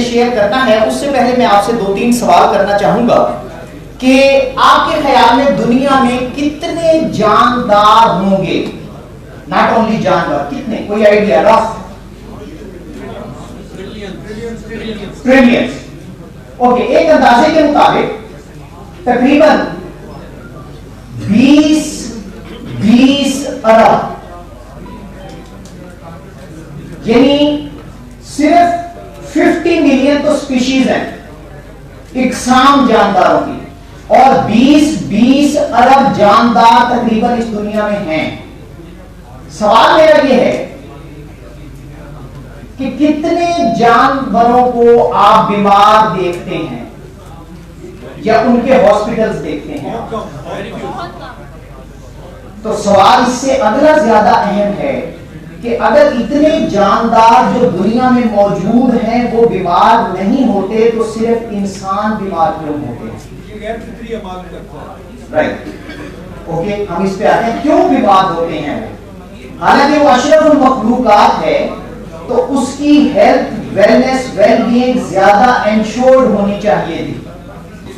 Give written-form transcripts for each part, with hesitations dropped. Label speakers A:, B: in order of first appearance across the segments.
A: Share करना है उससे पहले मैं आपसे 2-3 सवाल करना चाहूंगा कि आपके ख्याल में दुनिया में कितने जानदार होंगे? नॉट ओनली जानवर, कितने? कोई आइडिया? रफ? ट्रिलियंस। ओके, एक अंदाजे के मुताबिक तकरीबन 20 अरब, यानी सिर्फ 50 मिलियन तो स्पीशीज हैं इकसाम जानदारों की, और 20 अरब जानदार तकरीबन इस दुनिया में हैं। सवाल मेरा यह है कि कितने जानवरों को आप बीमार देखते हैं या उनके हॉस्पिटल्स देखते हैं? तो सवाल इससे अगला ज्यादा अहम है कि अगर इतने जानदार जो दुनिया में मौजूद हैं वो बीमार नहीं होते तो सिर्फ इंसान बीमार क्यों होते हैं? राइट, ओके, हम इस पे आते हैं, क्यों बीमार होते हैं? हालांकि वो अशरफुल मखलूकात है तो उसकी हेल्थ, वेलनेस, वेलबीइंग ज्यादा एंश्योर्ड होनी चाहिए थी।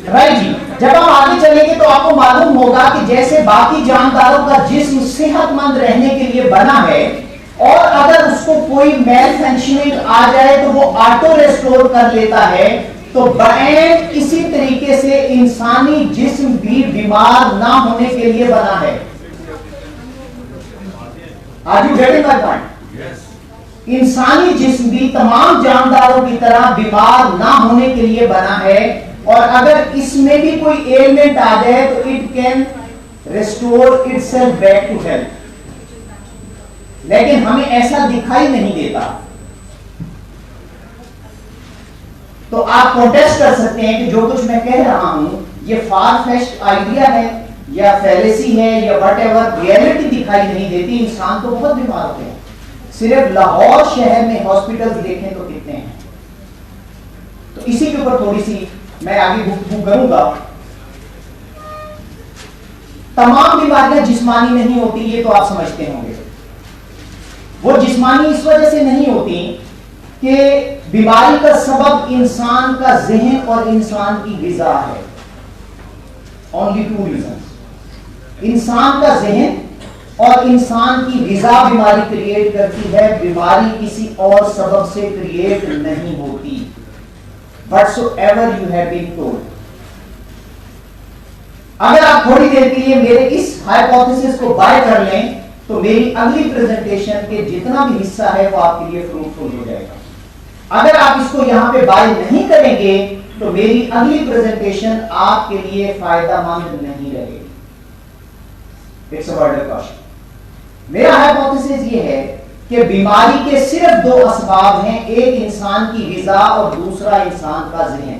A: राइट जी, जब हम आगे चलेंगे तो आपको मालूम होगा कि जैसे बाकी जानदारों का जिस्म सेहतमंद रहने के लिए बना है, और अगर उसको कोई मेल फंक्शनिंग आ जाए तो वो ऑटो रेस्टोर कर लेता है, तो बैन इसी तरीके से इंसानी जिस्म भी बीमार ना होने के लिए बना है। Are you getting my point? इंसानी जिस्म भी तमाम जानदारों की तरह बीमार ना होने के लिए बना है, और अगर इसमें भी कोई एलिमेंट आ जाए तो it can restore itself back to health. लेकिन हमें ऐसा दिखाई नहीं देता। तो आप कॉन्टेस्ट कर सकते हैं कि जो कुछ मैं कह रहा हूं ये फार फेच्ड आइडिया है या फैलेसी है या व्हाटएवर, रियलिटी दिखाई नहीं देती। इंसान तो बहुत बीमार होते हैं, सिर्फ लाहौर शहर में हॉस्पिटल्स देखें तो कितने हैं। तो इसी के ऊपर थोड़ी सी मैं आगे गुफ्तगू करूंगा। तमाम बीमारियां जिस्मानी नहीं होती, ये तो आप समझते होंगे। वो जिस्मानी इस वजह से नहीं होती कि बीमारी का सबब इंसान का ज़हन और इंसान की ग़िज़ा है। ओनली 2 रीजंस, इंसान का ज़हन और इंसान की ग़िज़ा बीमारी क्रिएट करती है। बीमारी किसी और सबब से क्रिएट नहीं होती। Whatsoever you have been told। अगर आप थोड़ी देर के लिए मेरे इस हाइपोथेसिस को बाय कर लें तो मेरी अगली प्रेजेंटेशन के जितना भी हिस्सा है वो आपके लिए फ्रूटफुल हो जाएगा। अगर आप इसको यहां पे बाय नहीं करेंगे तो मेरी अगली प्रेजेंटेशन आपके लिए फायदेमंद नहीं रहेगी। It's a word of caution. मेरा हाइपोथेसिस ये है कि बीमारी के सिर्फ 2 असबाब हैं, एक इंसान की ग़िज़ा और दूसरा इंसान का ज़हन।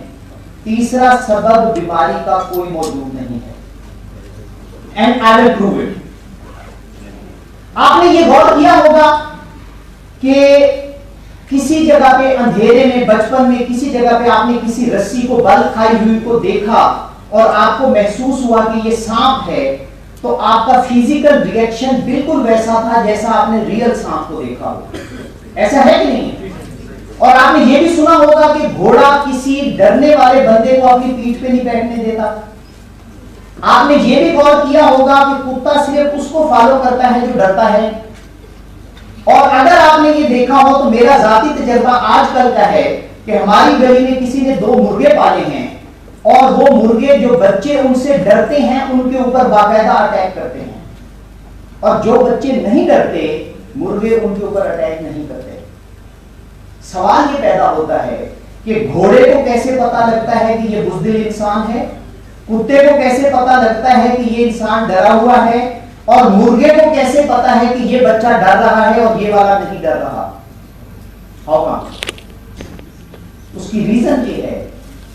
A: तीसरा सबब बीमारी का कोई मौजूद नहीं है। And I will prove it. आपने ये गौर किया होगा कि किसी जगह पे अंधेरे में बचपन में किसी जगह पे आपने किसी रस्सी को बल खाई हुई को देखा और आपको महसूस हुआ कि ये सांप है, तो आपका फिजिकल रिएक्शन बिल्कुल वैसा था जैसा आपने रियल सांप को देखा हो। ऐसा है कि नहीं? और आपने ये भी सुना होगा कि घोड़ा किसी डरने वाले बंदे को अपनी पीठ पे नहीं बैठने देता। आपने ये भी गौर किया होगा कि कुत्ता सिर्फ उसको फॉलो करता है जो डरता है। और अगर आपने ये देखा हो तो मेरा जाती तजर्बा आजकल का है कि हमारी गली में किसी ने 2 मुर्गे पाले हैं और वो मुर्गे जो बच्चे उनसे डरते हैं उनके ऊपर बाकायदा अटैक करते हैं, और जो बच्चे नहीं डरते मुर्गे उनके ऊपर अटैक नहीं करते। सवाल ये पैदा होता है कि घोड़े को कैसे पता लगता है कि ये बुज़दिल इंसान है, कुत्ते को कैसे पता लगता है कि ये इंसान डरा हुआ है, और मुर्गे को कैसे पता है कि ये बच्चा डर रहा है और ये वाला नहीं डर रहा? How come? उसकी रीजन ये है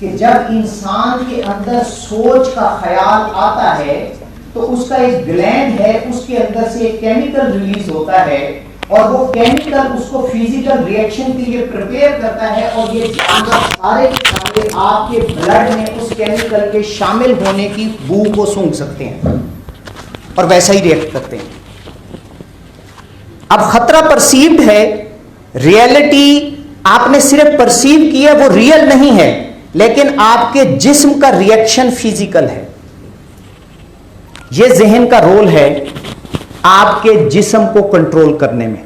A: कि जब इंसान के अंदर सोच का ख्याल आता है तो उसका एक ग्लैंड है, उसके अंदर से एक केमिकल रिलीज होता है, और वो केमिकल उसको फिजिकल रिएक्शन के लिए प्रिपेयर करता है, और ये जानवर सारे के सारे आपके ब्लड में उस केमिकल के शामिल होने की बू को सूंघ सकते हैं और वैसा ही रिएक्ट करते हैं। अब खतरा परसीव्ड है, रियलिटी आपने सिर्फ परसीव किया, वो रियल नहीं है, लेकिन आपके जिस्म का रिएक्शन फिजिकल है। यह जहन का रोल है आपके जिस्म को कंट्रोल करने में।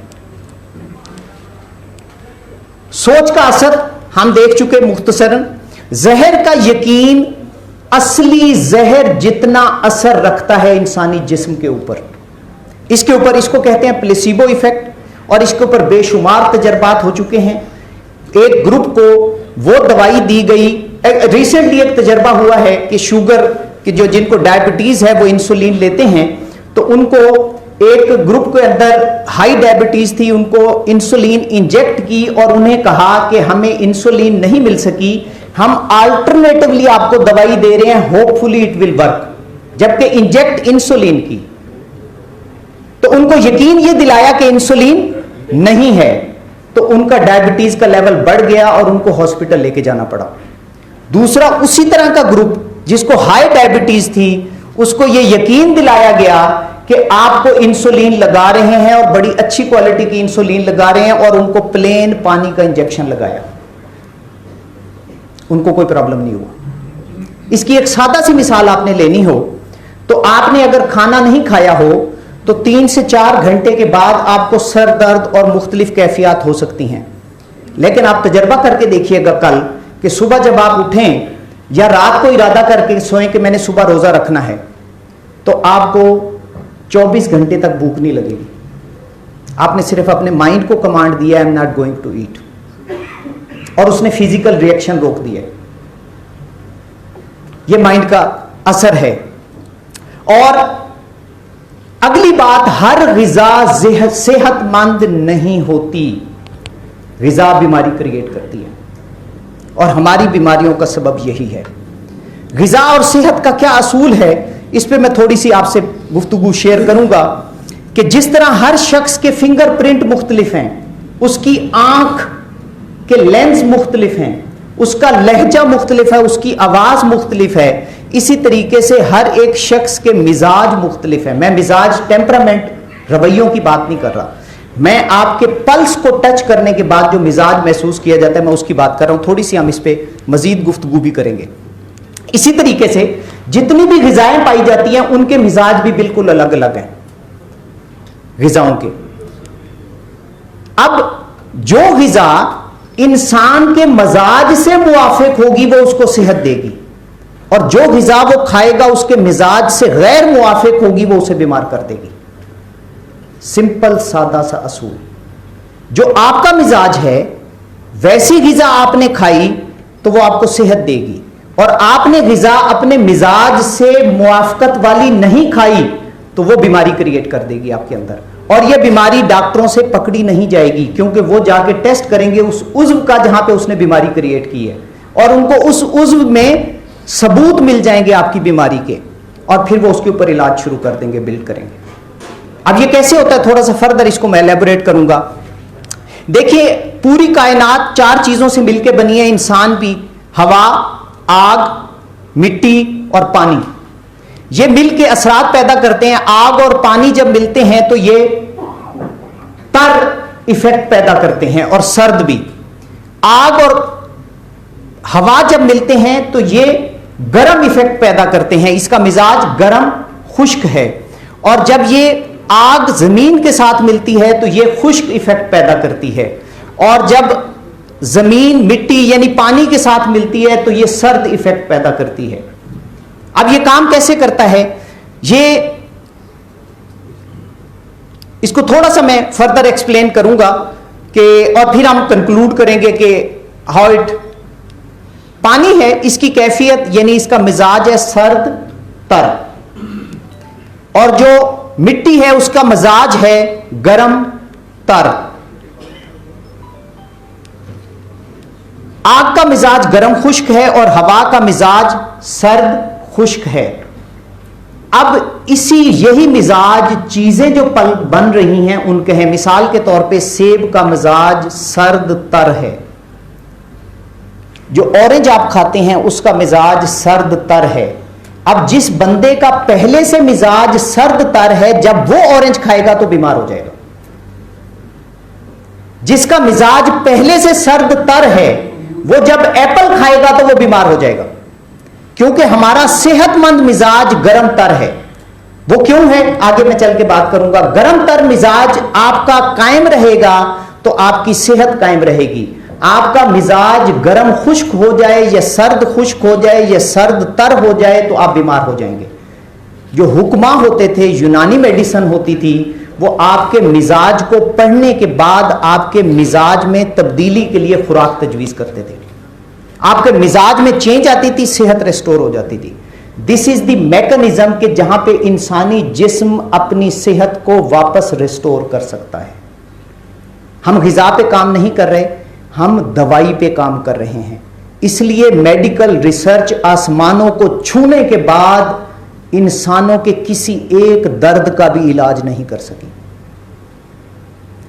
A: सोच का असर हम देख चुके मुख्तसरन। जहर का यकीन, असली जहर जितना असर रखता है इंसानी जिस्म के ऊपर, इसके ऊपर, इसको कहते हैं प्लेसिबो इफेक्ट, और इसके ऊपर बेशुमार तजर्बात हो चुके हैं। एक ग्रुप को वो दवाई दी गई, रिसेंटली एक तजर्बा हुआ है कि शुगर कि जो जिनको डायबिटीज है वो इंसुलिन लेते हैं, तो उनको एक ग्रुप के अंदर हाई डायबिटीज थी, उनको इंसुलिन इंजेक्ट की और उन्हें कहा कि हमें इंसुलिन नहीं मिल सकी, हम अल्टरनेटिवली आपको दवाई दे रहे हैं, होपफुली इट विल वर्क, जबकि इंजेक्ट इंसुलिन की। तो उनको यकीन ये दिलाया कि इंसुलिन नहीं है, तो उनका डायबिटीज का लेवल बढ़ गया और उनको हॉस्पिटल लेके जाना पड़ा। दूसरा उसी तरह का ग्रुप जिसको हाई डायबिटीज थी, उसको यह यकीन दिलाया गया कि आपको इंसुलिन लगा रहे हैं और बड़ी अच्छी क्वालिटी की इंसुलिन लगा रहे हैं, और उनको प्लेन पानी का इंजेक्शन लगाया, उनको कोई प्रॉब्लम नहीं हुआ। इसकी एक सादा सी मिसाल आपने लेनी हो तो आपने अगर खाना नहीं खाया हो तो 3 से 4 घंटे के बाद आपको सर दर्द और मुख्तलिफ कैफियत हो सकती हैं। लेकिन आप तजर्बा करके देखिएगा कल कि सुबह जब आप उठें या रात को इरादा करके सोएं कि मैंने सुबह रोजा रखना है, तो आपको 24 घंटे तक भूख नहीं लगेगी। आपने सिर्फ अपने माइंड को कमांड दिया, I am not going to eat, और उसने फिजिकल रिएक्शन रोक दिया। यह माइंड का असर है। और अगली बात, हर गिजा सेहतमंद नहीं होती। गिजा बीमारी क्रिएट करती है और हमारी बीमारियों का सबब यही है। गिजा और सेहत का क्या असूल है, इस पे मैं थोड़ी सी आपसे गुफ्तगू शेयर करूंगा कि जिस तरह हर शख्स के फिंगरप्रिंट मुख्तलिफ हैं, उसकी आंख के लेंस मुख्तलिफ हैं, उसका लहजा मुख्तलिफ है, उसकी आवाज मुख्तलिफ है, इसी तरीके से हर एक शख्स के मिजाज मुख्तलिफ है। मैं मिजाज, टेम्परामेंट, रवैयों की बात नहीं कर रहा, मैं आपके पल्स को टच करने के बाद जो मिजाज महसूस किया जाता है, मैं उसकी बात कर रहा हूं। थोड़ी सी हम इस पे मजीद गुफ्तगू भी करेंगे। इसी तरीके से जितनी भी गिजाएं पाई जाती हैं, उनके मिजाज भी बिल्कुल अलग अलग हैं गिजाओं के। अब जो गिजा इंसान के मजाज से मुवाफिक होगी वो उसको सेहत देगी, और जो गिजा वो खाएगा उसके मिजाज से गैर मुवाफिक होगी वो उसे बीमार कर देगी। सिंपल सादा सा असूल। जो आपका मिजाज है वैसी गिजा आपने खाई तो वो आपको सेहत देगी, और आपने गिजा अपने मिजाज से मुआफकत वाली नहीं खाई तो वो बीमारी क्रिएट कर देगी आपके अंदर। और ये बीमारी डॉक्टरों से पकड़ी नहीं जाएगी, क्योंकि वो जाके टेस्ट करेंगे उस उज्व का जहां पे उसने बीमारी क्रिएट की है, और उनको उस उज्व में सबूत मिल जाएंगे आपकी बीमारी के, और फिर वो उसके ऊपर इलाज शुरू कर देंगे, बिल्ड करेंगे। अब ये कैसे होता है, थोड़ा सा फर्दर इसको मैं एलैबोरेट करूंगा। देखिए, पूरी कायनात 4 चीजों से मिलकर बनी है, इंसान भी, हवा, आग, मिट्टी और पानी। ये मिलके असरात पैदा करते हैं। आग और पानी जब मिलते हैं तो ये तर इफेक्ट पैदा करते हैं, और सर्द भी। आग और हवा जब मिलते हैं तो ये गर्म इफेक्ट पैदा करते हैं, इसका मिजाज गर्म खुश्क है। और जब ये आग जमीन के साथ मिलती है तो ये खुश्क इफेक्ट पैदा करती है, और जब जमीन मिट्टी यानी पानी के साथ मिलती है तो ये सर्द इफेक्ट पैदा करती है। अब ये काम कैसे करता है, ये इसको थोड़ा सा मैं फर्दर एक्सप्लेन करूंगा कि, और फिर हम कंक्लूड करेंगे कि हाउ इट। पानी है, इसकी कैफियत यानी इसका मिजाज है सर्द तर, और जो मिट्टी है उसका मिजाज है गर्म तर। आग का मिजाज गर्म खुश्क है और हवा का मिजाज सर्द खुश्क है। अब यही मिजाज चीजें जो बन रही हैं उनके हैं। मिसाल के तौर पे सेब का मिजाज सर्द तर है, जो ऑरेंज आप खाते हैं उसका मिजाज सर्द तर है। अब जिस बंदे का पहले से मिजाज सर्द तर है, जब वो ऑरेंज खाएगा तो बीमार हो जाएगा। जिसका मिजाज पहले से सर्द तर है, वो जब एप्पल खाएगा तो वो बीमार हो जाएगा, क्योंकि हमारा सेहतमंद मिजाज गर्म तर है। वो क्यों है आगे मैं चल के बात करूंगा। गर्म तर मिजाज आपका कायम रहेगा तो आपकी सेहत कायम रहेगी। आपका मिजाज गर्म खुश्क हो जाए या सर्द खुश्क हो जाए या सर्द तर हो जाए तो आप बीमार हो जाएंगे। जो हुक्मा होते थे, यूनानी मेडिसिन होती थी, वो आपके मिजाज को पढ़ने के बाद आपके मिजाज में तब्दीली के लिए खुराक तजवीज करते थे। आपके मिजाज में चेंज आती थी, सेहत रेस्टोर हो जाती थी। दिस इज द मैकेनिज्म कि जहां पे इंसानी जिस्म अपनी सेहत को वापस रेस्टोर कर सकता है। हम ग़िज़ा पे काम नहीं कर रहे, हम दवाई पे काम कर रहे हैं। इसलिए मेडिकल रिसर्च आसमानों को छूने के बाद इंसानों के किसी एक दर्द का भी इलाज नहीं कर सकी,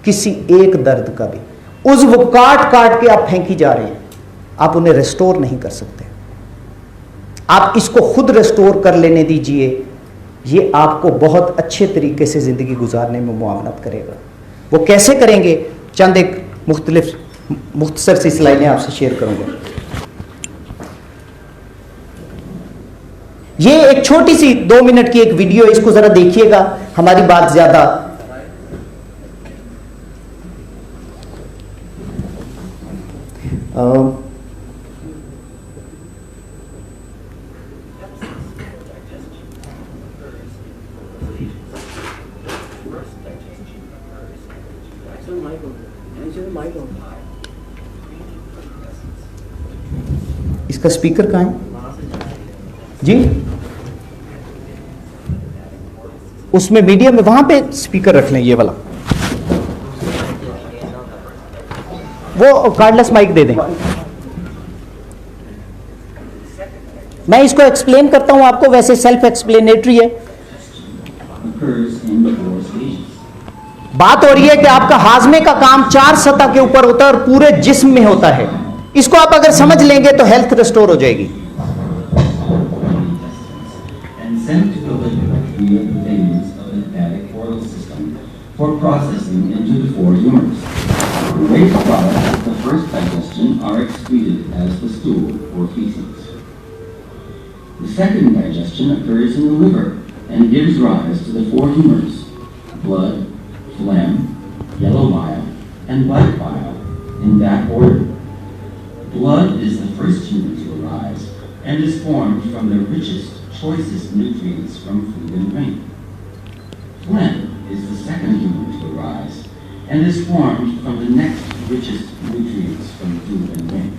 A: किसी एक दर्द का भी। उज़्व काट काट के आप फेंकी जा रहे हैं, आप उन्हें रेस्टोर नहीं कर सकते। आप इसको खुद रेस्टोर कर लेने दीजिए, ये आपको बहुत अच्छे तरीके से ज़िंदगी गुजारने में मुआवनत करेगा। वो कैसे करेंगे, चंद एक मुख्तसर सी स्लाइडें आपसे शेयर करूंगा। ये एक छोटी सी 2 मिनट की एक वीडियो, इसको जरा देखिएगा, हमारी बात ज्यादा इसका स्पीकर कहाँ है जी? उसमें मीडियम में वहां पे स्पीकर रख लें, ये वाला, वो कार्डलेस माइक दे दें। मैं इसको एक्सप्लेन करता हूं आपको, वैसे सेल्फ एक्सप्लेनेटरी है। बात हो रही है कि आपका हाजमे का काम 4 सतह के ऊपर होता है और पूरे जिस्म में होता है। इसको आप अगर समझ लेंगे तो हेल्थ रेस्टोर हो जाएगी।
B: For processing into the 4 humors. The waste products of the first digestion are excreted as the stool or feces. The second digestion occurs in the liver and gives rise to the 4 humors: blood, phlegm, yellow bile, and white bile, in that order. Blood is the first humor to arise and is formed from the richest, choicest nutrients from food and drink. Phlegm is the second humor to arise and is formed from the next richest nutrients from food and drink.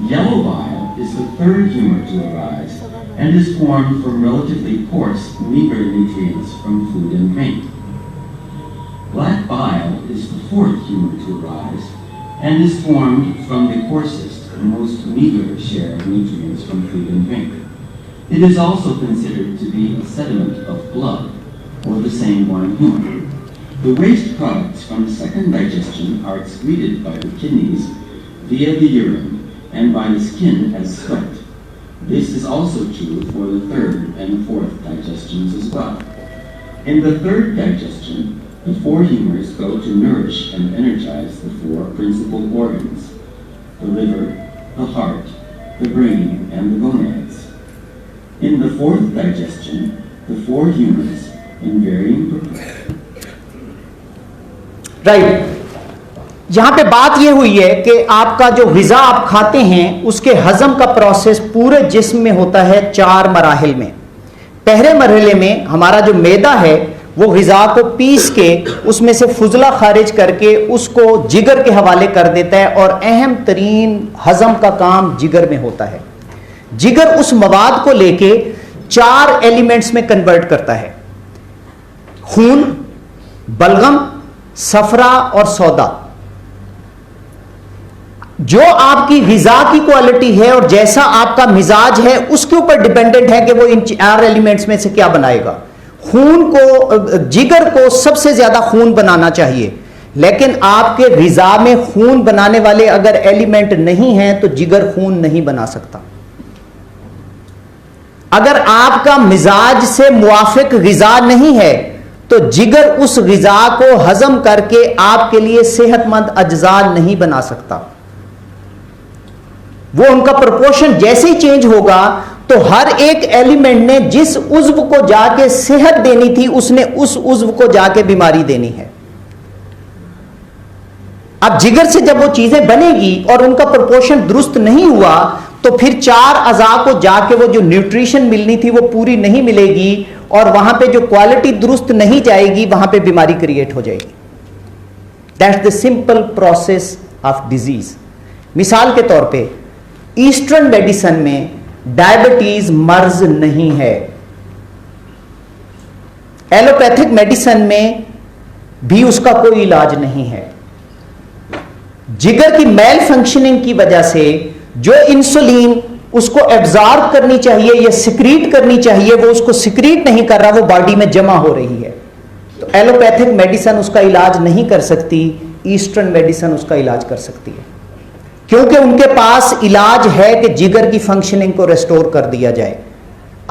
B: Yellow bile is the third humor to arise and is formed from relatively coarse, meager nutrients from food and drink. Black bile is the fourth humor to arise and is formed from the coarsest and most meager share of nutrients from food and drink. It is also considered to be a sediment of blood, or the same one humor. The waste products from the second digestion are excreted by the kidneys via the urine and by the skin as sweat. This is also true for the third and fourth digestions as well. In the third digestion, the 4 humors go to nourish and energize the 4 principal organs: the liver, the heart, the brain, and the gonads. In the fourth digestion, the 4 humors in varying
A: right. यहां पे बात यह हुई है कि आपका जो ग़िज़ा आप खाते हैं उसके हजम का प्रोसेस पूरे जिस्म में होता है 4 मराहिल में। पहले मरहले में हमारा जो मैदा है वो ग़िज़ा को पीस के उसमें से फुजला खारिज करके उसको जिगर के हवाले कर देता है और अहम तरीन हजम का काम जिगर में होता है। जिगर उस मवाद को लेके 4 एलिमेंट्स में कन्वर्ट करता है: खून, बलगम, सफरा और सौदा। जो आपकी ग़िज़ा की क्वालिटी है और जैसा आपका मिजाज है उसके ऊपर डिपेंडेंट है कि वो इन 4 एलिमेंट्स में से क्या बनाएगा। खून को, जिगर को सबसे ज्यादा खून बनाना चाहिए, लेकिन आपके ग़िज़ा में खून बनाने वाले अगर एलिमेंट नहीं हैं तो जिगर खून नहीं बना सकता। अगर आपका मिजाज से मुआफिक ग़िज़ा नहीं है तो जिगर उस ग़िज़ा को हजम करके आपके लिए सेहतमंद अज्जा नहीं बना सकता। वो उनका प्रोपोर्शन जैसे ही चेंज होगा तो हर एक एलिमेंट ने जिस उज्व को जाके सेहत देनी थी उसने उस उज्व को जाके बीमारी देनी है। अब जिगर से जब वो चीजें बनेगी और उनका प्रोपोर्शन दुरुस्त नहीं हुआ तो फिर 4 अज़ा को जाके वो जो न्यूट्रिशन मिलनी थी वो पूरी नहीं मिलेगी और वहां पे जो क्वालिटी दुरुस्त नहीं जाएगी वहां पे बीमारी क्रिएट हो जाएगी। That's the simple process of disease. मिसाल के तौर पे ईस्टर्न मेडिसिन में डायबिटीज मर्ज नहीं है, एलोपैथिक मेडिसिन में भी उसका कोई इलाज नहीं है। जिगर की मेल फंक्शनिंग की वजह से जो इंसुलिन उसको एब्जॉर्ब करनी चाहिए या सिक्रीट करनी चाहिए वो उसको सिक्रीट नहीं कर रहा, वो बॉडी में जमा हो रही है। तो एलोपैथिक मेडिसिन उसका इलाज नहीं कर सकती, ईस्टर्न मेडिसिन उसका इलाज कर सकती है, क्योंकि उनके पास इलाज है कि जिगर की फंक्शनिंग को रेस्टोर कर दिया जाए,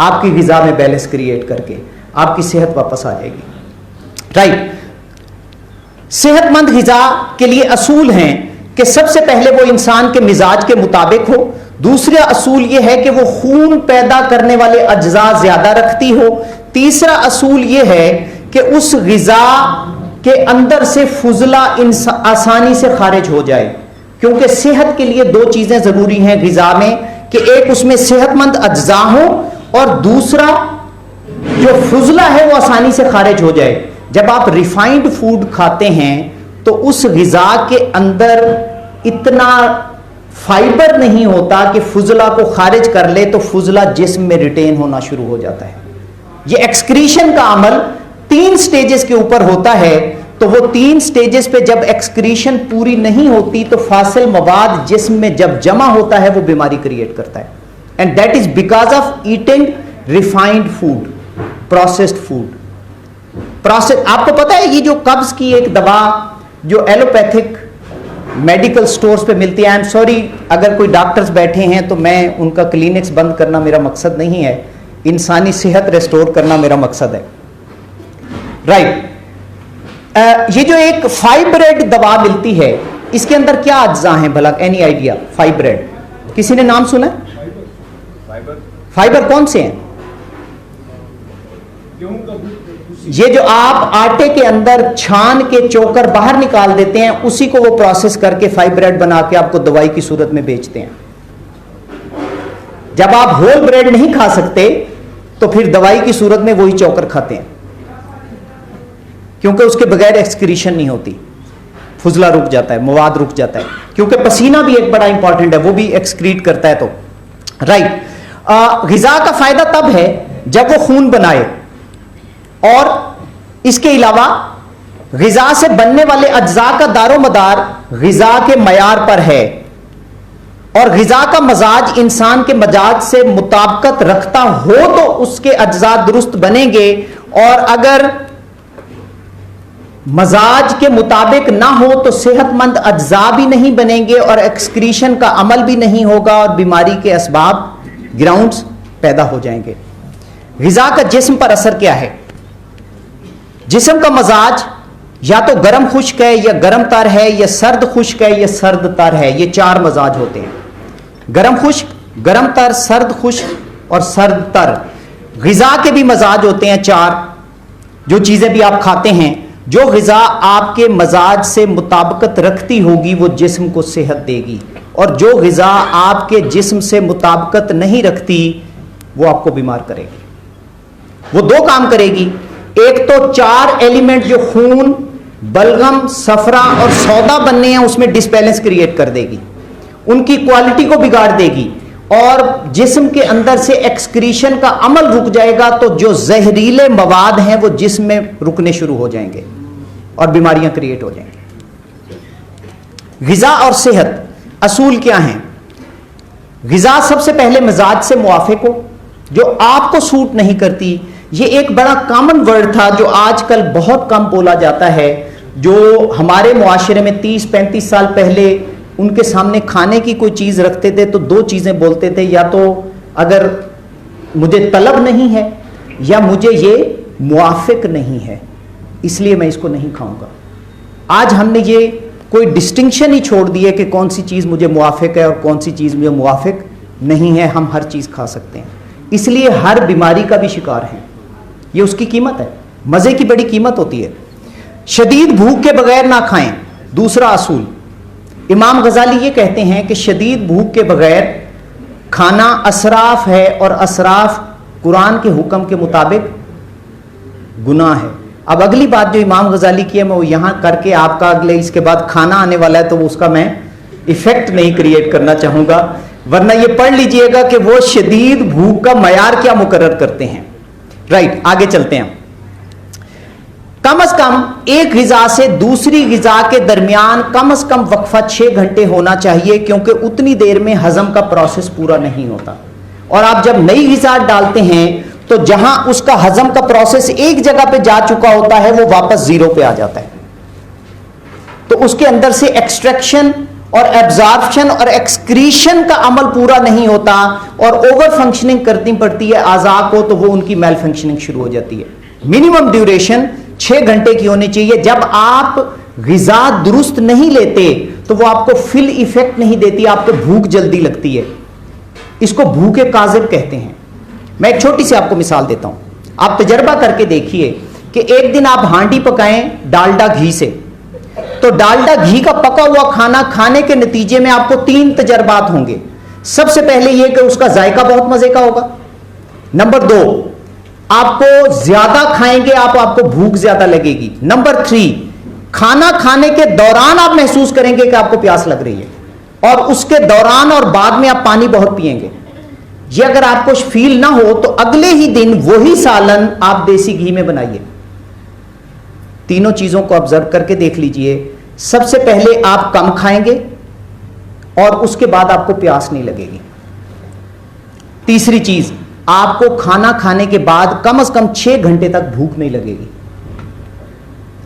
A: आपकी ग़िज़ा में बैलेंस क्रिएट करके आपकी सेहत वापस आ जाएगी। राइट। सेहतमंद ग़िज़ा के लिए असूल हैं कि सबसे पहले वो इंसान के मिजाज के मुताबिक हो। दूसरा असूल ये है कि वो खून पैदा करने वाले अज्जा ज्यादा रखती हो। तीसरा असूल ये है कि उस ग़िज़ा के अंदर से फुजला आसानी से खारिज हो जाए, क्योंकि सेहत के लिए 2 चीजें जरूरी हैं ग़िज़ा में, कि एक उसमें सेहतमंद अज्जा हो और दूसरा जो फुजला है वो आसानी से खारिज हो जाए। जब आप रिफाइंड फूड खाते हैं तो उस ग़िज़ा के अंदर इतना फाइबर नहीं होता कि फुजला को खारिज कर ले, तो फुजला जिस्म में रिटेन होना शुरू हो जाता है। ये एक्सक्रीशन का अमल 3 स्टेजेस के ऊपर होता है, तो वो 3 स्टेजेस पे जब एक्सक्रीशन पूरी नहीं होती तो फासिल मवाद जिस्म में जब जमा होता है वो बीमारी क्रिएट करता है। And that is because of eating refined food, processed food. आपको पता है ये जो कब्ज की एक दवा जो एलोपैथिक मेडिकल स्टोर्स पे मिलती है, आई एम सॉरी अगर कोई डॉक्टर्स बैठे हैं तो मैं उनका क्लिनिक्स बंद करना मेरा मकसद नहीं है, इंसानी सेहत रेस्टोर करना मेरा मकसद है। राइट। ये जो एक फाइब्रेड दवा मिलती है इसके अंदर क्या अज्जा हैं भला, एनी आइडिया? फाइब्रेड किसी ने नाम सुना? फाइबर कौन से हैं? ये जो आप आटे के अंदर छान के चोकर बाहर निकाल देते हैं उसी को वो प्रोसेस करके फाइब्रेड बना के आपको दवाई की सूरत में बेचते हैं। जब आप होल ब्रेड नहीं खा सकते तो फिर दवाई की सूरत में वही चोकर खाते हैं, क्योंकि उसके बगैर एक्सक्रीशन नहीं होती, फुजला रुक जाता है, मवाद रुक जाता है, क्योंकि पसीना भी एक बड़ा इंपॉर्टेंट है, वो भी एक्सक्रीट करता है। तो राइट। ग़िज़ा का फायदा तब है जब वो खून बनाए, और इसके अलावा ग़िज़ा से बनने वाले अज्जा का दारोमदार ग़िज़ा के मयार पर है, और ग़िज़ा का मजाज इंसान के मजाज से मुताबिकत रखता हो तो उसके अज्जा दुरुस्त बनेंगे, और अगर मजाज के मुताबिक ना हो तो सेहतमंद अज्जा भी नहीं बनेंगे और एक्सक्रीशन का अमल भी नहीं होगा और बीमारी के असबाब ग्राउंड्स पैदा हो जाएंगे। ग़िज़ा का जिस्म पर असर क्या है? जिस्म का मजाज या तो गर्म खुश्क है या गर्म तर है, या सर्द खुश्क है या सर्द तर है। ये 4 मजाज होते हैं, गर्म खुश्क, गर्म तर, सर्द खुश्क और सर्द तर। ग़िज़ा के भी मजाज होते हैं 4। जो चीजें भी आप खाते हैं, जो ग़िज़ा आपके मजाज से मुताबिकत रखती होगी वो जिस्म को सेहत देगी, और जो ग़िज़ा आपके जिस्म से मुताबिकत नहीं रखती वो आपको बीमार करेगी। वो 2 काम करेगी, एक तो 4 एलिमेंट जो खून, बलगम, सफरा और सौदा बनने हैं उसमें डिसबैलेंस क्रिएट कर देगी, उनकी क्वालिटी को बिगाड़ देगी, और जिस्म के अंदर से एक्सक्रीशन का अमल रुक जाएगा, तो जो जहरीले मवाद हैं वो जिस्म में रुकने शुरू हो जाएंगे और बीमारियां क्रिएट हो जाएंगी। ग़िज़ा और सेहत असूल क्या हैं? ग़िज़ा सबसे पहले मिजाज से मुआफिक हो, जो आपको सूट नहीं करती। ये एक बड़ा कॉमन वर्ड था जो आजकल बहुत कम बोला जाता है। जो हमारे मुआशरे में 30-35 साल पहले उनके सामने खाने की कोई चीज़ रखते थे तो 2 चीज़ें बोलते थे, या तो अगर मुझे तलब नहीं है या मुझे ये मुआफिक नहीं है। इसलिए मैं इसको नहीं खाऊंगा। आज हमने ये कोई डिस्टिंक्शन ही छोड़ दी है कि कौन सी चीज़ मुझे मुआफिक है और कौन सी चीज़ मुझे मुआफिक नहीं है। हम हर चीज़ खा सकते हैं, इसलिए हर बीमारी का भी शिकार हैं। ये उसकी कीमत है, मज़े की बड़ी कीमत होती है। शदीद भूख के बगैर ना खाएं, दूसरा असूल। इमाम गजाली ये कहते हैं कि शदीद भूख के बगैर खाना असराफ है, और असराफ कुरान के हुक्म के मुताबिक गुनाह है। अब अगली बात जो इमाम गजाली की है मैं वो यहां करके आपका अगले इसके बाद खाना आने वाला है तो उसका मैं इफेक्ट नहीं क्रिएट करना चाहूंगा, वरना ये पढ़ लीजिएगा कि वो शदीद भूख का मयार क्या मुकर्रर करते हैं। राइट, आगे चलते हैं। कम से कम एक गिजा से दूसरी गिजा के दरमियान कम से कम वक्फा 6 घंटे होना चाहिए, क्योंकि उतनी देर में हजम का प्रोसेस पूरा नहीं होता। और आप जब नई गिजा डालते हैं तो जहां उसका हजम का प्रोसेस एक जगह पे जा चुका होता है वो वापस जीरो पे आ जाता है। तो उसके अंदर से एक्सट्रैक्शन और एब्जॉर्प्शन और एक्सक्रीशन का अमल पूरा नहीं होता और ओवर फंक्शनिंग करनी पड़ती है आज़ा को, तो वो उनकी मेल फंक्शनिंग शुरू हो जाती है। मिनिमम ड्यूरेशन 6 घंटे की होनी चाहिए। जब आप ग़िज़ा दुरुस्त नहीं लेते तो वो आपको फिल इफेक्ट नहीं देती, आपको भूख जल्दी लगती है। इसको भूखे काज़िब कहते हैं। मैं एक छोटी सी आपको मिसाल देता हूं, आप तजर्बा करके देखिए कि एक दिन आप हांडी पकाएं डालडा घी से, तो डालडा घी का पका हुआ खाना खाने के नतीजे में आपको 3 तजर्बात होंगे। सबसे पहले यह कि उसका जायका बहुत मजे का होगा। नंबर 2, आपको ज्यादा खाएंगे आपको भूख ज्यादा लगेगी। नंबर 3, खाना खाने के दौरान आप महसूस करेंगे कि आपको प्यास लग रही है, और उसके दौरान और बाद में आप पानी बहुत पिएंगे। ये अगर आपको फील ना हो तो अगले ही दिन वही सालन आप देसी घी में बनाइए। तीनों चीजों को ऑब्जर्व करके देख लीजिए। सबसे पहले आप कम खाएंगे और उसके बाद आपको प्यास नहीं लगेगी। तीसरी चीज, आपको खाना खाने के बाद कम से कम 6 घंटे तक भूख नहीं लगेगी।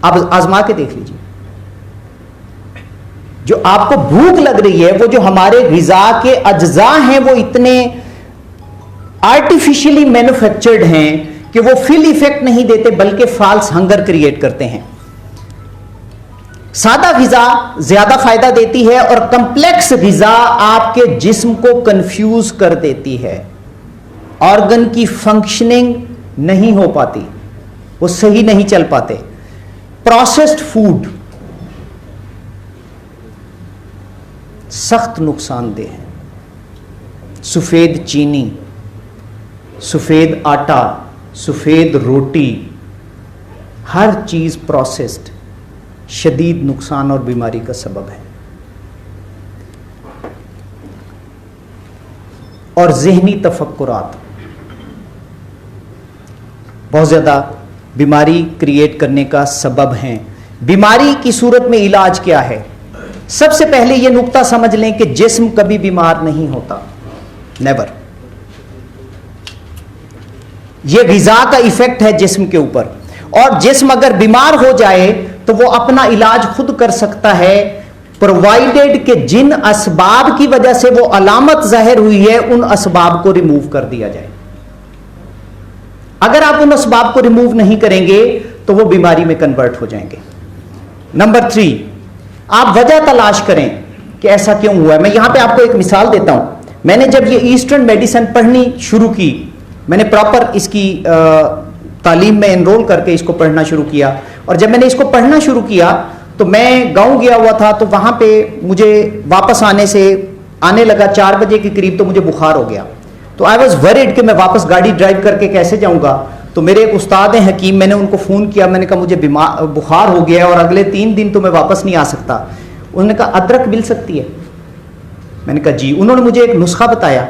A: आप आजमा के देख लीजिए। जो आपको भूख लग रही है वो जो हमारे ग़िज़ा के अज्जा हैं वो इतने आर्टिफिशियली मैन्युफैक्चर्ड हैं कि वो फिल इफेक्ट नहीं देते बल्कि फाल्स हंगर क्रिएट करते हैं। सादा ग़िज़ा ज्यादा फायदा देती है और कंप्लेक्स ग़िज़ा आपके जिस्म को कंफ्यूज कर देती है। ऑर्गन की फंक्शनिंग नहीं हो पाती, वो सही नहीं चल पाते। प्रोसेस्ड फूड सख्त नुकसानदेह है। सफेद चीनी, सफेद आटा, सफेद रोटी, हर चीज प्रोसेस्ड शदीद नुकसान और बीमारी का सबब है। और ज़हनी तफक्कुरात बहुत ज्यादा बीमारी क्रिएट करने का सबब हैं। बीमारी की सूरत में इलाज क्या है? सबसे पहले यह नुक्ता समझ लें कि जिस्म कभी बीमार नहीं होता, नेवर। यह ग़िज़ा का इफेक्ट है जिस्म के ऊपर, और जिस्म अगर बीमार हो जाए तो वो अपना इलाज खुद कर सकता है, प्रोवाइडेड कि जिन असबाब की वजह से वो अलामत जाहिर हुई है उन असबाब को रिमूव कर दिया जाए। अगर आप उन असबाब को रिमूव नहीं करेंगे तो वो बीमारी में कन्वर्ट हो जाएंगे। नंबर 3, आप वजह तलाश करें कि ऐसा क्यों हुआ है। मैं यहां पे आपको एक मिसाल देता हूं। मैंने जब ये ईस्टर्न मेडिसिन पढ़नी शुरू की, मैंने प्रॉपर इसकी तालीम में एनरोल करके इसको पढ़ना शुरू किया, और जब मैंने इसको पढ़ना शुरू किया तो मैं गांव गया हुआ था, तो वहां पे मुझे वापस आने लगा 4 बजे के करीब, तो मुझे बुखार हो गया। तो आई वॉज वरीड कि मैं वापस गाड़ी ड्राइव करके कैसे जाऊंगा। तो मेरे एक उस्ताद हैं हकीम, मैंने उनको फ़ोन किया, मैंने कहा मुझे बुखार हो गया और अगले 3 दिन तो मैं वापस नहीं आ सकता। उन्होंने कहा अदरक मिल सकती है? मैंने कहा जी। उन्होंने मुझे एक नुस्खा बताया,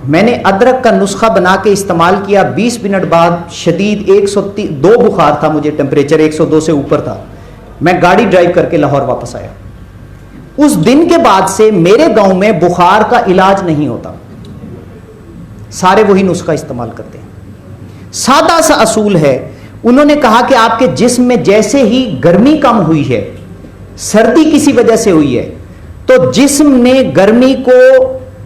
A: मैंने अदरक का नुस्खा बना के इस्तेमाल किया। 20 मिनट बाद शदीद 102 बुखार था मुझे, टेम्परेचर 102 से ऊपर था। मैं गाड़ी ड्राइव करके लाहौर वापस आया। उस दिन के बाद से मेरे गांव में बुखार का इलाज नहीं होता, सारे वही नुस्खा इस्तेमाल करते हैं। सादा सा असूल है। उन्होंने कहा कि आपके जिस्म में जैसे ही गर्मी कम हुई है, सर्दी किसी वजह से हुई है, तो जिस्म ने गर्मी को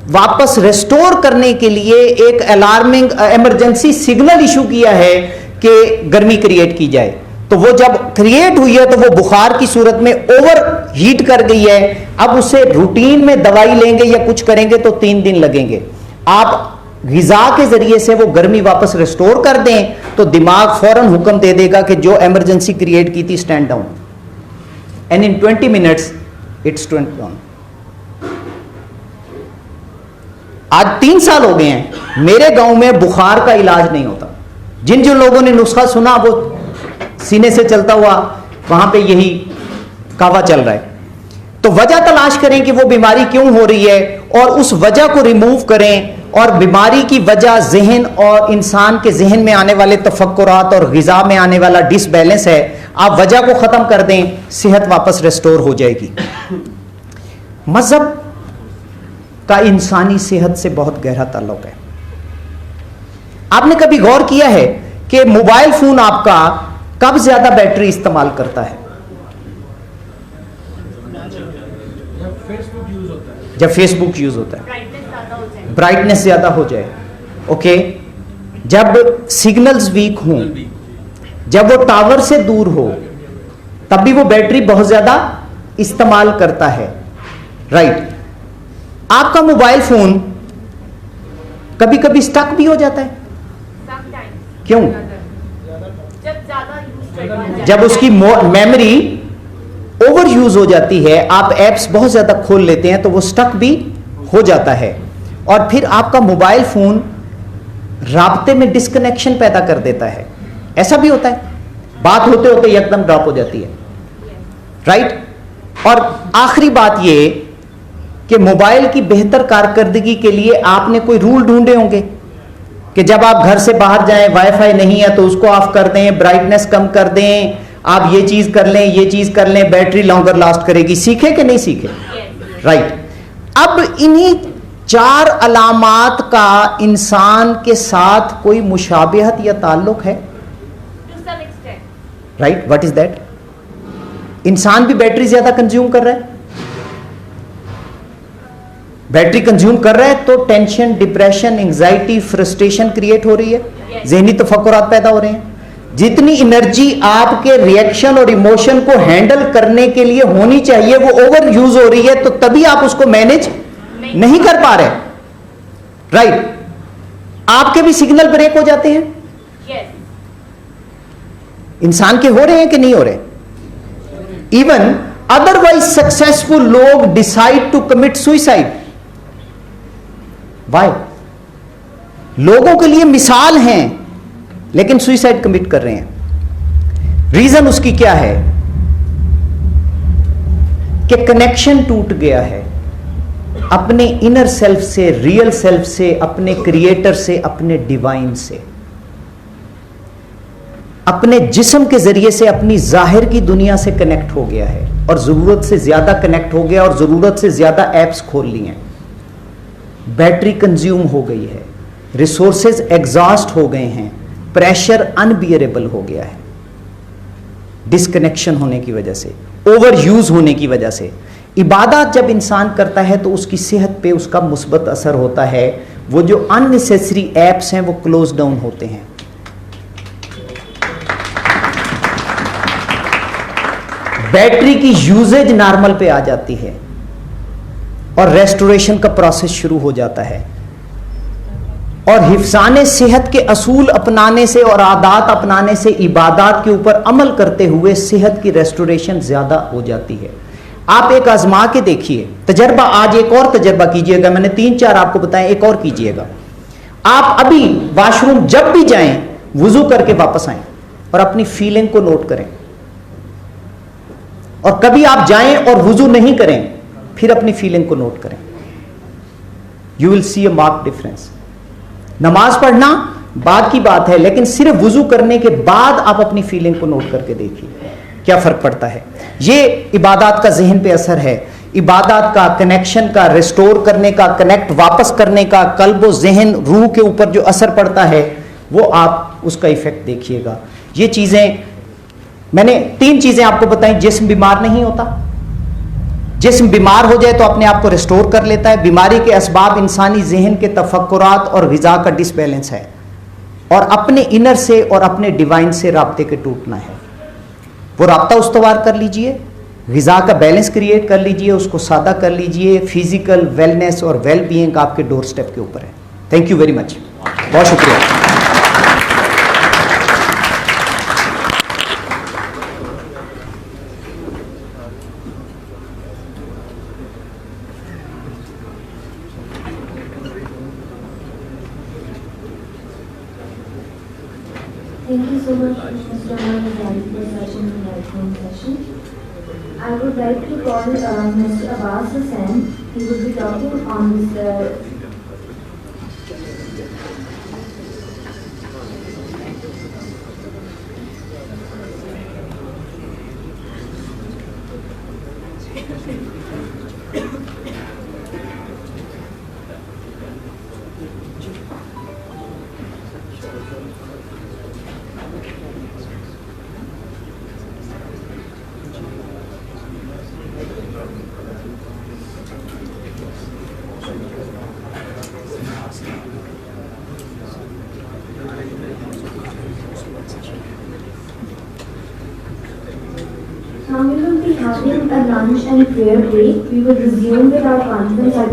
A: वापस रेस्टोर करने के लिए एक अलार्मिंग इमरजेंसी सिग्नल इशू किया है कि गर्मी क्रिएट की जाए। तो वो जब क्रिएट हुई है तो वो बुखार की सूरत में ओवर हीट कर गई है। अब उसे रूटीन में दवाई लेंगे या कुछ करेंगे तो 3 दिन लगेंगे। आप ग़िज़ा के जरिए से वो गर्मी वापस रिस्टोर कर दें तो दिमाग फौरन हुक्म दे देगा कि जो इमरजेंसी क्रिएट की थी stand down, and in 20 minutes it's 20 down. आज 3 साल हो गए हैं, मेरे गांव में बुखार का इलाज नहीं होता। जिन जिन लोगों ने नुस्खा सुना वो सीने से चलता हुआ वहां पे यही कावा चल रहा है। तो वजह तलाश करें कि वो बीमारी क्यों हो रही है और उस वजह को रिमूव करें। और बीमारी की वजह जहन और इंसान के जहन में आने वाले तफक्कुरात और ग़िज़ा में आने वाला डिसबैलेंस है। आप वजह को ख़त्म कर दें, सेहत वापस रिस्टोर हो जाएगी। मज़हब का इंसानी सेहत से बहुत गहरा ताल्लुक है। आपने कभी गौर किया है कि मोबाइल फोन आपका कब ज्यादा बैटरी इस्तेमाल करता है? जब फेसबुक यूज होता है, ब्राइटनेस ज्यादा हो जाए, ओके। जब सिग्नल्स वीक हों, जब वो टावर से दूर हो, तब भी वो बैटरी बहुत ज्यादा इस्तेमाल करता है, राइट। आपका मोबाइल फोन कभी कभी स्टक भी हो जाता है, क्यों? जब उसकी मेमोरी ओवर यूज हो जाती है, आप एप्स बहुत ज्यादा खोल लेते हैं तो वो स्टक भी हो जाता है। और फिर आपका मोबाइल फोन राब्ते में डिस्कनेक्शन पैदा कर देता है। ऐसा भी होता है, बात होते होते एकदम ड्रॉप हो जाती है, राइट। और आखिरी बात ये कि मोबाइल की बेहतर कारकर्दगी के लिए आपने कोई रूल ढूंढे होंगे कि जब आप घर से बाहर जाएं, वाईफाई नहीं है तो उसको ऑफ कर दें, ब्राइटनेस कम कर दें, आप ये चीज कर लें, ये चीज कर लें, बैटरी लॉन्गर लास्ट करेगी। सीखे कि नहीं सीखे? राइट। अब इन्हीं 4 अलामात का इंसान के साथ कोई मुशाबिहत या ताल्लुक है? राइट। What is that? इंसान भी बैटरी ज्यादा कंज्यूम कर रहा है। बैटरी कंज्यूम कर रहा है तो tension, depression, anxiety, frustration create हो रही है, ज़हनी तफक्कुरात पैदा हो रहे हैं। जितनी एनर्जी आपके रिएक्शन और इमोशन को हैंडल करने के लिए होनी चाहिए वो ओवर यूज हो रही है, तो तभी आप उसको मैनेज नहीं कर पा रहे, राइट। आपके भी सिग्नल ब्रेक हो जाते हैं, इंसान के हो रहे हैं कि नहीं हो रहे? इवन अदरवाइज सक्सेसफुल लोग decide to commit suicide. Why? लोगों के लिए मिसाल हैं लेकिन सुइसाइड कमिट कर रहे हैं। रीजन उसकी क्या है कि कनेक्शन टूट गया है अपने इनर सेल्फ से, रियल सेल्फ से, अपने क्रिएटर से, अपने डिवाइन से। अपने जिस्म के जरिए से अपनी जाहिर की दुनिया से कनेक्ट हो गया है और जरूरत से ज्यादा कनेक्ट हो गया और जरूरत से ज्यादा एप्स खोल ली हैं। बैटरी कंज्यूम हो गई है, रिसोर्सेज एग्जॉस्ट हो गए हैं, प्रेशर अनबियरेबल हो गया है डिस्कनेक्शन होने की वजह से, ओवर यूज होने की वजह से। इबादत जब इंसान करता है तो उसकी सेहत पे उसका मुस्बत असर होता है। वो जो अननेसेसरी एप्स हैं वो क्लोज डाउन होते हैं। बैटरी की यूजेज नॉर्मल पे आ जाती है और रेस्टोरेशन का प्रोसेस शुरू हो जाता है। और हिफ्ज़ाने सेहत के असूल अपनाने से और आदात अपनाने से, इबादत के ऊपर अमल करते हुए सेहत की रेस्टोरेशन ज्यादा हो जाती है। आप एक आजमा के देखिए, तजर्बा, आज एक और तजर्बा कीजिएगा, मैंने 3-4 आपको बताएं, एक और कीजिएगा। आप अभी वॉशरूम जब भी जाएं वुजू करके वापस आएं और अपनी फीलिंग को नोट करें। और कभी आप जाएं और वुजू नहीं करें, फिर अपनी फीलिंग को नोट करें। You will see a mark difference. नमाज पढ़ना बाद की बात है, लेकिन सिर्फ वुजू करने के बाद आप अपनी फीलिंग को नोट करके देखिए क्या फर्क पड़ता है। ये इबादत का जहन पे असर है, इबादत का, कनेक्शन का, रिस्टोर करने का, कनेक्ट वापस करने का, कल्ब व जहन, रूह के ऊपर जो असर पड़ता है वो आप उसका इफेक्ट देखिएगा। ये चीजें मैंने 3 चीजें आपको बताई। जिस्म बीमार नहीं होता, जिस्म बीमार हो जाए तो अपने आप को रिस्टोर कर लेता है। बीमारी के असबाब इंसानी जहन के तफक्कुरात और ग़िज़ा का डिसबैलेंस है और अपने इनर से और अपने डिवाइन से राब्ते के टूटना है। वो राब्ता उस्तवार कर लीजिए, ग़िज़ा का बैलेंस क्रिएट कर लीजिए, उसको सादा कर लीजिए। फिजिकल वेलनेस और वेल बीइंग आपके डोर स्टेप के ऊपर है। थैंक यू वेरी मच, बहुत शुक्रिया।
C: Thank you so much, Mr. Rahman, for such an enlightening session. I would like to call Mr. Abbas Hussain. He will be talking on this Now we will be having a lunch and prayer break. We will resume with our conference at